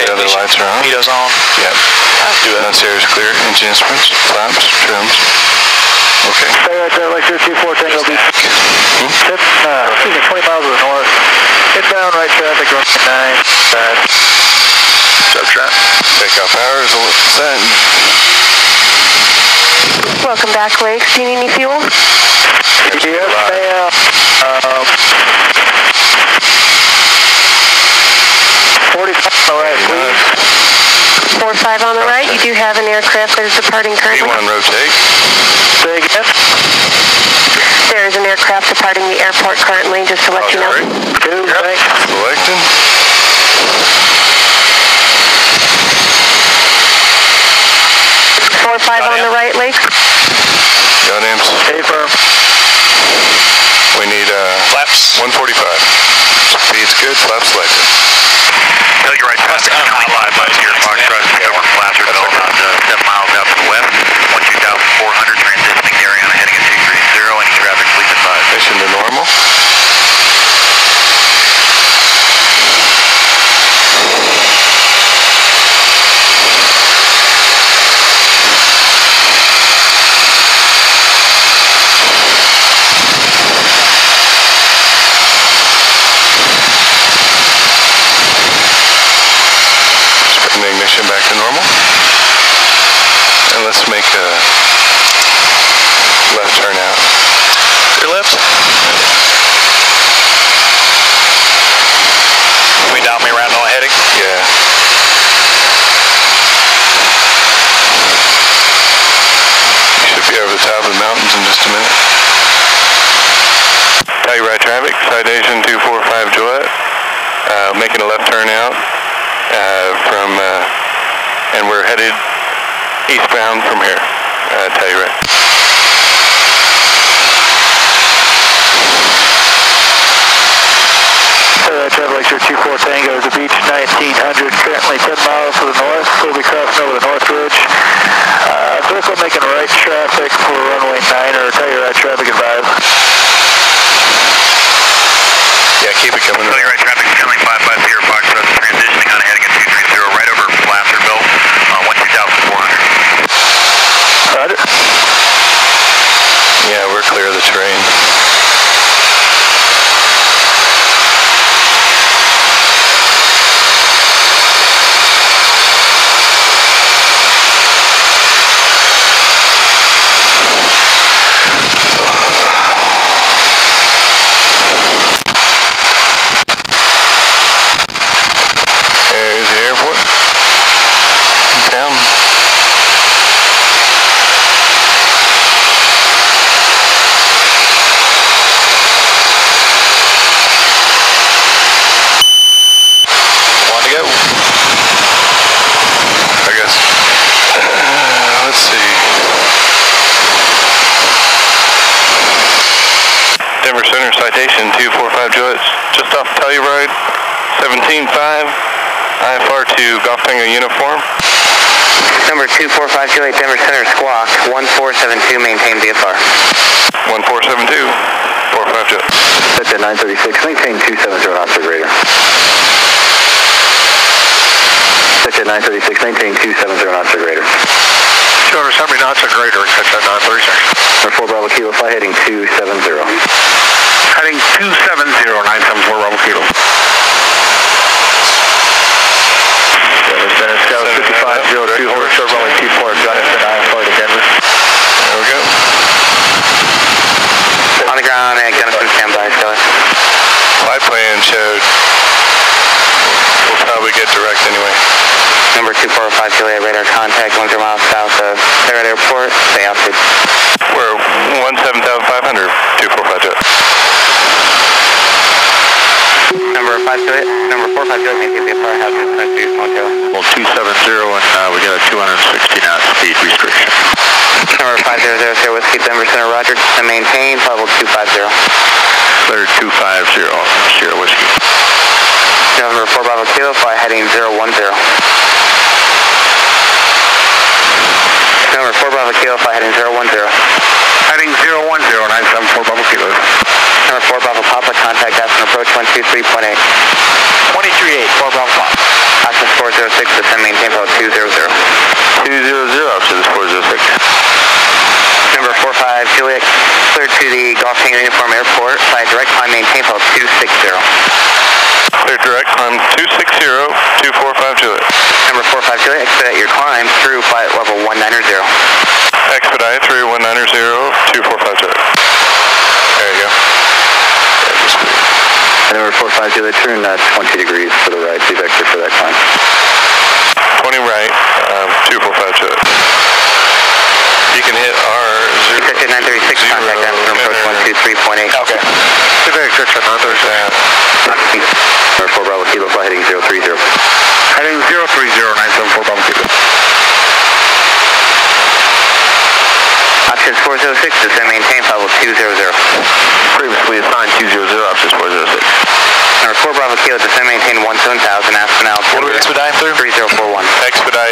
the other lights are on. Heaters on. Yep. Do it. Downstairs clear. Engine instruments, flaps, trims. Okay. Stay right there, Lecture 24 Tango Beach. 20 miles to the north. Inbound right traffic, runway 9. Subtract. Takeoff hours, set. Welcome back, Lakes. Do you need any fuel? Yes, stay out. 45 on the right, please. 45 on the right. You do have an aircraft that is departing currently. B1 rotate. Say again. There is an aircraft departing the airport currently, just to let you know. Two, thanks. Selected. 45 on the right, Lakes. Got amps. Stay firm. We need Flaps. 145. Speed's good, flaps selected. Telluride traffic is currently 5 miles here. Fox Trust over Placerville, about 7 miles out to the west. 12,400 transitioning to Ariana heading at 230. Any traffic, please advise. Mission to normal. Ignition back to normal, and let's make a left turn out. Your left. We dial me around on heading? Yeah. You should be over the top of the mountains in just a minute. Telluride traffic, Citation 245 Gillette, making a left turn out. And we're headed eastbound from here, Telluride. Traffic Lecture 24 Tango to beach 1900, currently 10 miles to the north. We'll be crossing over the North Ridge. Circle making right traffic for runway 9 or Telluride traffic advised. Yeah, keep it coming. Telluride traffic is currently 550 Fox Trust transitioning on heading at 230 right over Placerville, 12,400. Roger. Yeah, we're clear of the terrain. There's the airport. Down. One to go. I guess. Let's see. Denver Center Citation 245 Gillettes, just off Telluride, 17.5, IFR to Golf Tango uniform. Number 245 Juliet, Denver Center, Squawk, 1472, maintain VFR. 1472, 45 Gillette. That's at 936, maintain 270 knots or greater. That's at 936, maintain 270 knots or greater. 270 knots or greater, catch that 936. Number 4 Bravo Kilo, fly heading 270. Heading 270, 974 Bravo Kilo. Scout 5502, hold short runway 24, drive to 9 to Denver. There we go. On the ground at Gunnison, standby, Scout. Flight plan showed we'll probably get direct anyway. Number 245 Juliet, radar contact 10 miles south of Telluride Airport, stay altitude. We're 17,500, 245 Jet. Number 5 Juliet, number 45 Juliet, maintain VFR, have to connect to Montreal. Well, 270 and we got a 260 knot speed restriction. Number 5000 Whiskey, Denver Center, Roger, to maintain, level 250. Cleared 250, Sierra Whiskey. Number 4 Bravo Kilo, fly heading 010. Number 4 Bravo Kilo, fly heading 010. Heading 010, 974 Bravo Kilo. Number 4 Bravo Papa, contact Aspen approach 123.8. 23.8, 4 Bravo 5. Options 406, descend, maintain level 200. 200, options 406. Number 45 Juliet, cleared to the Golf Tango Uniform Airport by direct climb, maintain level 260. Clear direct, climb 260, 245 Juliet. Number 45 Juliet, expedite your climb through flight level 190. Expedite through 190, 245 Juliet. There you go. And number 45 Juliet, turn 20 degrees to the right, see vector for that climb. 20 right, 245 Juliet. You can hit R0. Citation 936, contact them from approach 123.8. Okay. Citation Excel, Number 4 Bravo Kilo, fly heading 030. Heading 030, 974 Bravo Kilo. Options 406, descend, maintain level 200. Previously assigned 200, options 406. Number 4 Bravo Kilo, descend, maintain 1000, Aspinall. What do we expedite through? 3041. Expedite